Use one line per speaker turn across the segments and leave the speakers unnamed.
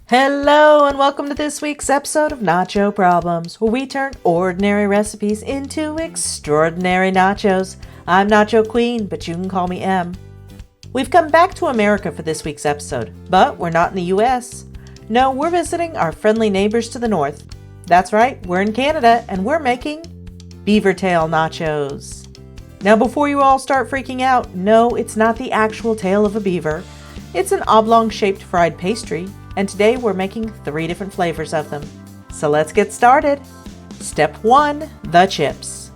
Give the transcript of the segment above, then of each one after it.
Hello and welcome to this week's episode of Nacho Problems, where we turn ordinary recipes into extraordinary nachos. I'm Nacho Queen, but you can call me M. We've come back to America for this week's episode, but we're not in the US. No, we're visiting our friendly neighbors to the north. That's right, we're in Canada and we're making Beavertail Nachos. Now before you all start freaking out, no, it's not the actual tail of a beaver. It's an oblong-shaped fried pastry. And today we're making 3 different flavors of them. So let's get started. Step 1, the chips.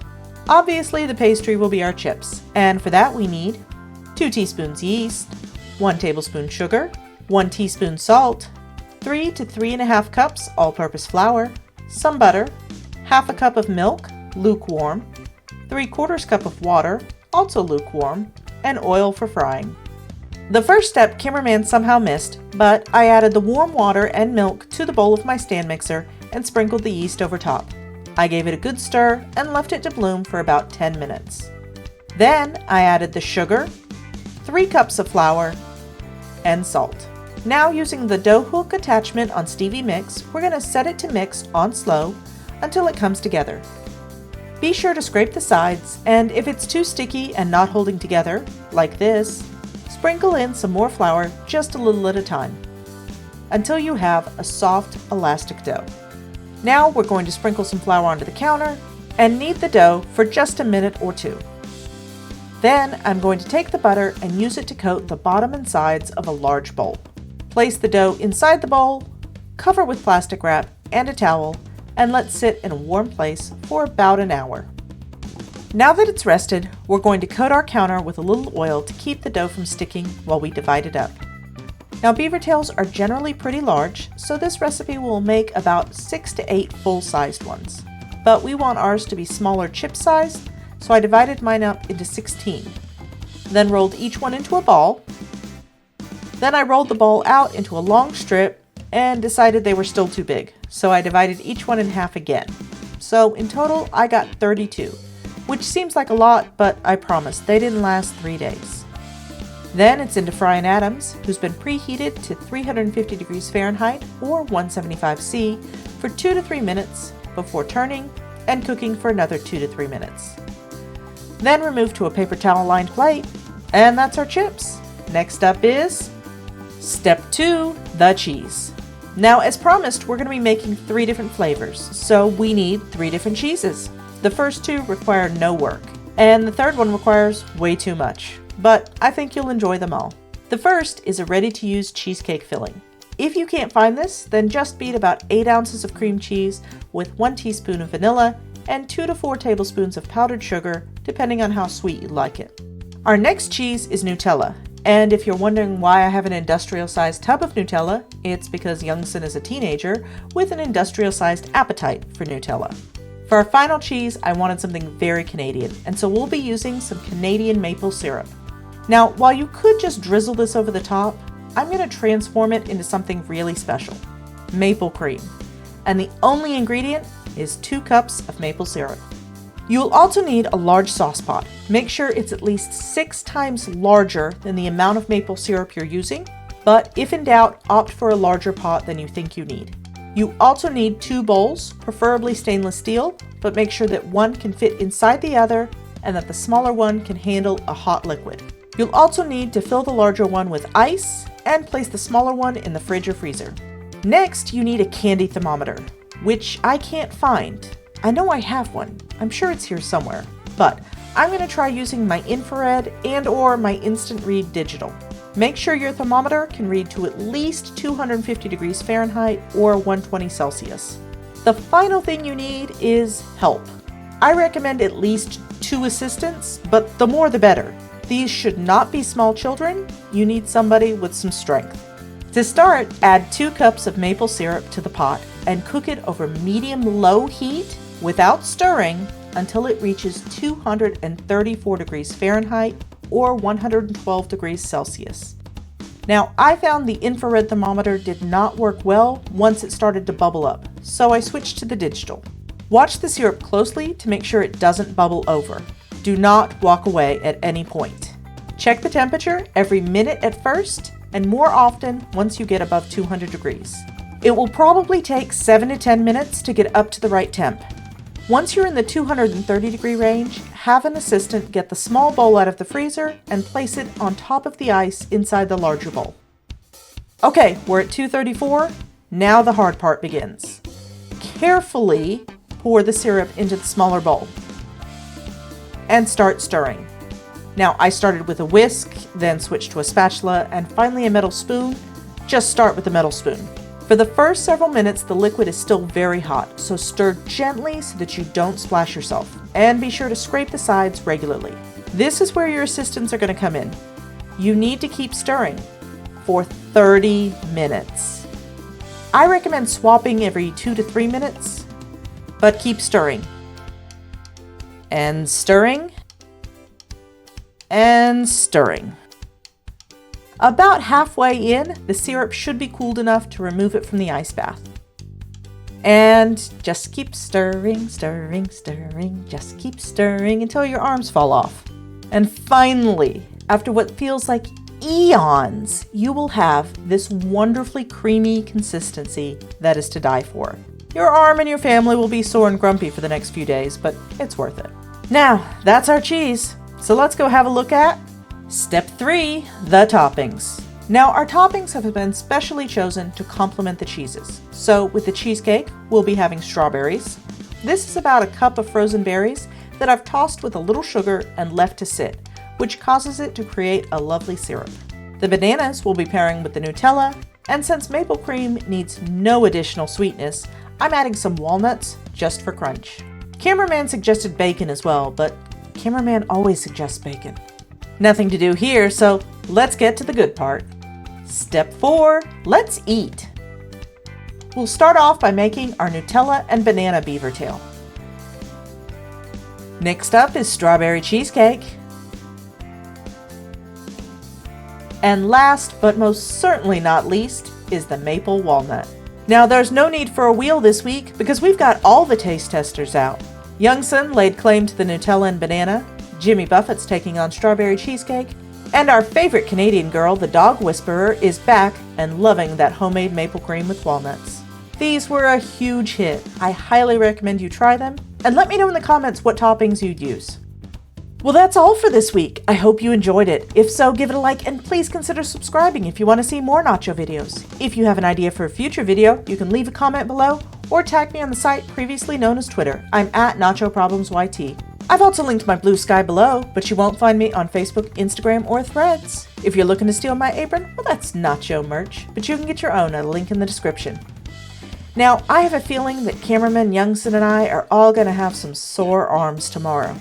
Obviously the pastry will be our chips, and for that we need 2 teaspoons yeast, 1 tablespoon sugar, 1 teaspoon salt, 3 to 3.5 cups all-purpose flour, some butter, half a cup of milk, lukewarm, 3/4 cup of water, also lukewarm, and oil for frying. The first step cameraman somehow missed, but I added the warm water and milk to the bowl of my stand mixer and sprinkled the yeast over top. I gave it a good stir and left it to bloom for about 10 minutes. Then I added the sugar, 3 cups of flour, and salt. Now using the dough hook attachment on Stevie Mix, we're going to set it to mix on slow until it comes together. Be sure to scrape the sides, and if it's too sticky and not holding together, like this, sprinkle in some more flour just a little at a time until you have a soft, elastic dough. Now we're going to sprinkle some flour onto the counter and knead the dough for just a minute or 2. Then I'm going to take the butter and use it to coat the bottom and sides of a large bowl. Place the dough inside the bowl, cover with plastic wrap and a towel, and let sit in a warm place for about an hour. Now that it's rested, we're going to coat our counter with a little oil to keep the dough from sticking while we divide it up. Now beaver tails are generally pretty large, so this recipe will make about 6 to 8 full-sized ones. But we want ours to be smaller chip sized, so I divided mine up into 16. Then rolled each one into a ball. Then I rolled the ball out into a long strip and decided they were still too big, so I divided each one in half again. So in total, I got 32. Which seems like a lot, but I promise they didn't last 3 days. Then it's into frying Adams, who's been preheated to 350 degrees Fahrenheit or 175 C for 2 to 3 minutes before turning and cooking for another 2 to 3 minutes. Then remove to a paper towel lined plate, and that's our chips. Next up is step 2, the cheese. Now as promised, we're going to be making 3 different flavors, so we need 3 different cheeses. The first 2 require no work, and the third one requires way too much, but I think you'll enjoy them all. The first is a ready-to-use cheesecake filling. If you can't find this, then just beat about 8 ounces of cream cheese with 1 teaspoon of vanilla and 2 to 4 tablespoons of powdered sugar, depending on how sweet you like it. Our next cheese is Nutella, and if you're wondering why I have an industrial-sized tub of Nutella, it's because Youngson is a teenager with an industrial-sized appetite for Nutella. For our final cheese, I wanted something very Canadian, and so we'll be using some Canadian maple syrup. Now, while you could just drizzle this over the top, I'm going to transform it into something really special, maple cream. And the only ingredient is 2 cups of maple syrup. You'll also need a large sauce pot. Make sure it's at least 6 times larger than the amount of maple syrup you're using, but if in doubt, opt for a larger pot than you think you need. You also need 2 bowls, preferably stainless steel, but make sure that one can fit inside the other and that the smaller one can handle a hot liquid. You'll also need to fill the larger one with ice and place the smaller one in the fridge or freezer. Next, you need a candy thermometer, which I can't find. I know I have one. I'm sure it's here somewhere, but I'm going to try using my infrared and/or my instant read digital. Make sure your thermometer can read to at least 250 degrees Fahrenheit or 120 Celsius. The final thing you need is help. I recommend at least 2 assistants, but the more the better. These should not be small children. You need somebody with some strength. To start, add 2 cups of maple syrup to the pot and cook it over medium-low heat without stirring until it reaches 234 degrees Fahrenheit or 112 degrees Celsius. Now, I found the infrared thermometer did not work well once it started to bubble up, so I switched to the digital. Watch the syrup closely to make sure it doesn't bubble over. Do not walk away at any point. Check the temperature every minute at first, and more often once you get above 200 degrees. It will probably take 7 to 10 minutes to get up to the right temp. Once you're in the 230-degree range, have an assistant get the small bowl out of the freezer and place it on top of the ice inside the larger bowl. Okay, we're at 234. Now the hard part begins. Carefully pour the syrup into the smaller bowl and start stirring. Now, I started with a whisk, then switched to a spatula, and finally a metal spoon. Just start with the metal spoon. For the first several minutes, the liquid is still very hot, so stir gently so that you don't splash yourself. And be sure to scrape the sides regularly. This is where your assistants are going to come in. You need to keep stirring for 30 minutes. I recommend swapping every 2 to 3 minutes, but keep stirring. And stirring. And stirring. About halfway in, the syrup should be cooled enough to remove it from the ice bath. And just keep stirring, stirring, stirring, just keep stirring until your arms fall off. And finally, after what feels like eons, you will have this wonderfully creamy consistency that is to die for. Your arm and your family will be sore and grumpy for the next few days, but it's worth it. Now, that's our cheese. So let's go have a look at Step 3, the toppings. Now, our toppings have been specially chosen to complement the cheeses. So with the cheesecake, we'll be having strawberries. This is about a cup of frozen berries that I've tossed with a little sugar and left to sit, which causes it to create a lovely syrup. The bananas will be pairing with the Nutella, and since maple cream needs no additional sweetness, I'm adding some walnuts just for crunch. Cameraman suggested bacon as well, but cameraman always suggests bacon. Nothing to do here, so let's get to the good part. Step 4, let's eat. We'll start off by making our Nutella and banana beaver tail. Next up is strawberry cheesecake. And last, but most certainly not least, is the maple walnut. Now, there's no need for a wheel this week because we've got all the taste testers out. Youngson laid claim to the Nutella and banana, Jimmy Buffett's taking on strawberry cheesecake, and our favorite Canadian girl, the dog whisperer, is back and loving that homemade maple cream with walnuts. These were a huge hit. I highly recommend you try them, and let me know in the comments what toppings you'd use. Well, that's all for this week. I hope you enjoyed it. If so, give it a like and please consider subscribing if you want to see more nacho videos. If you have an idea for a future video, you can leave a comment below or tag me on the site previously known as Twitter. I'm at NachoProblemsYT. I've also linked my blue sky below, but you won't find me on Facebook, Instagram, or Threads. If you're looking to steal my apron, well, that's Nacho merch, but you can get your own at a link in the description. Now, I have a feeling that cameraman Youngson and I are all going to have some sore arms tomorrow.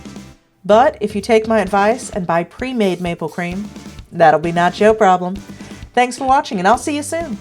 But if you take my advice and buy pre-made maple cream, that'll be Nacho Problem. Thanks for watching, and I'll see you soon.